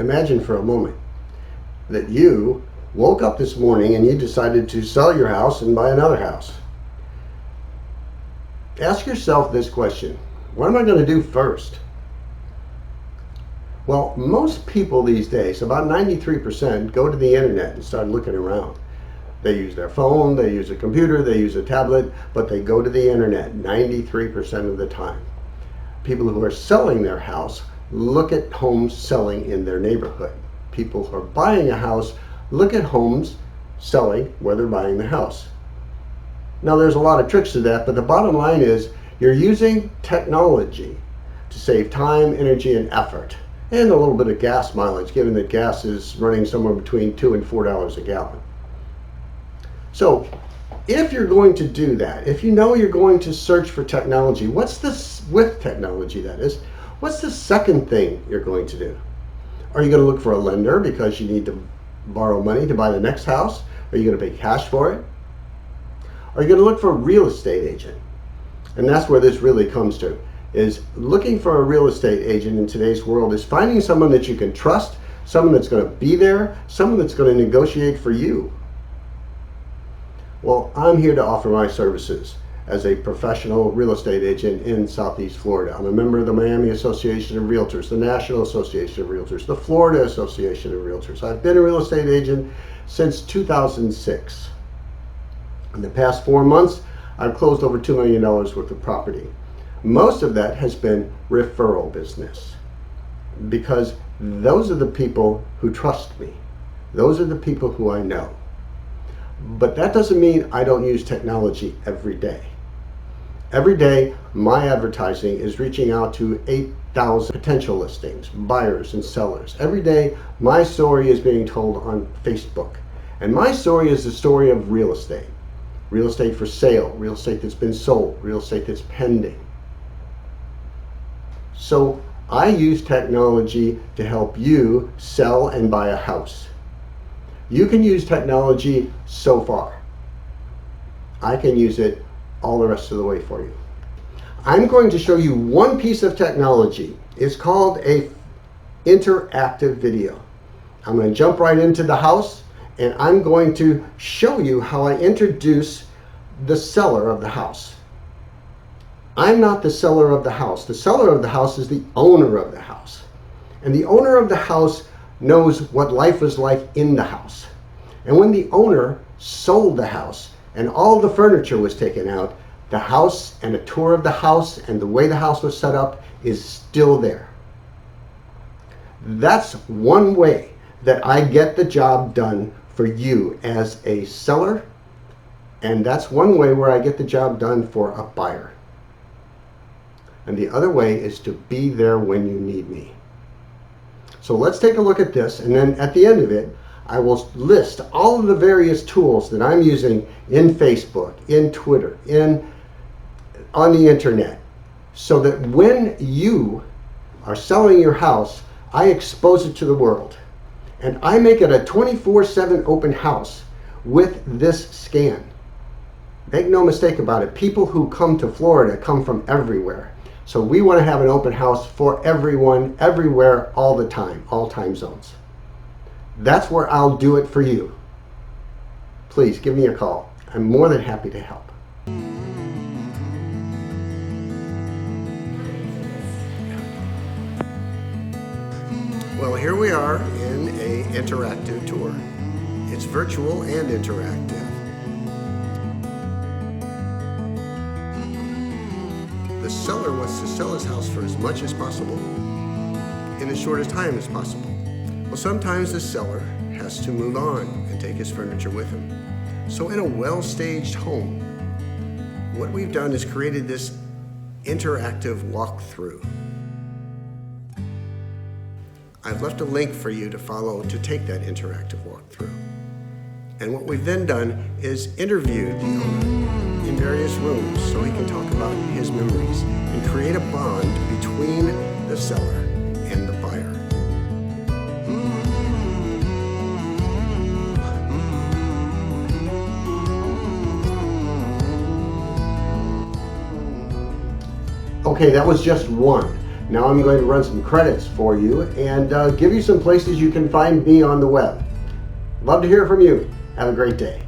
Imagine for a moment that you woke up this morning and you decided to sell your house and buy another house. Ask yourself this question: what am I going to do first? Well, most people these days, about 93%, go to the internet and start looking around. They use their phone, they use a computer, they use a tablet, but they go to the internet 93% of the time. People who are selling their house look at homes selling in their neighborhood. People who are buying a house look at homes selling where they're buying the house. Now, there's a lot of tricks to that, but the bottom line is you're using technology to save time, energy, and effort, and a little bit of gas mileage, given that gas is running somewhere between $2 and $4 a gallon. So if you're going to do that, if you know you're going to search for technology, what's this with technology, that is, what's the second thing you're going to do? Are you going to look for a lender because you need to borrow money to buy the next house? Are you going to pay cash for it? Are you going to look for a real estate agent? And that's where this really comes to, is looking for a real estate agent in today's world is finding someone that you can trust, someone that's going to be there, someone that's going to negotiate for you. Well, I'm here to offer my services as a professional real estate agent in Southeast Florida. I'm a member of the Miami Association of Realtors, the National Association of Realtors, the Florida Association of Realtors. I've been a real estate agent since 2006. In the past 4 months, I've closed over $2 million worth of property. Most of that has been referral business, because those are the people who trust me. Those are the people who I know. But that doesn't mean I don't use technology every day. Every day, my advertising is reaching out to 8,000 potential listings, buyers and sellers. Every day, my story is being told on Facebook. And my story is the story of real estate. Real estate for sale, real estate that's been sold, real estate that's pending. So I use technology to help you sell and buy a house. You can use technology so far. I can use it all the rest of the way for you. I'm going to show you one piece of technology. It's called a interactive video. I'm going to jump right into the house, and I'm going to show you how I introduce the seller of the house. I'm not the seller of the house. The seller of the house is the owner of the house. And the owner of the house knows what life was like in the house. And when the owner sold the house and all the furniture was taken out, the house and a tour of the house and the way the house was set up is still there. That's one way that I get the job done for you as a seller, and that's one way where I get the job done for a buyer. And the other way is to be there when you need me. So let's take a look at this, and then at the end of it, I will list all of the various tools that I'm using in Facebook, in Twitter, on the internet, so that when you are selling your house, I expose it to the world. And I make it a 24/7 open house with this scan. Make no mistake about it, people who come to Florida come from everywhere. So we want to have an open house for everyone, everywhere, all the time, all time zones. That's where I'll do it for you. Please give me a call. I'm more than happy to help. Well, here we are in an interactive tour. It's virtual and interactive. The seller wants to sell his house for as much as possible in as short a time as possible. Well, sometimes the seller has to move on and take his furniture with him. So in a well-staged home, what we've done is created this interactive walkthrough. I've left a link for you to follow to take that interactive walkthrough. And what we've then done is interviewed the owner in various rooms so he can talk about his memories and create a bond between the seller and the buyer. Okay, that was just one. Now I'm going to run some credits for you and give you some places you can find me on the web. Love to hear from you. Have a great day.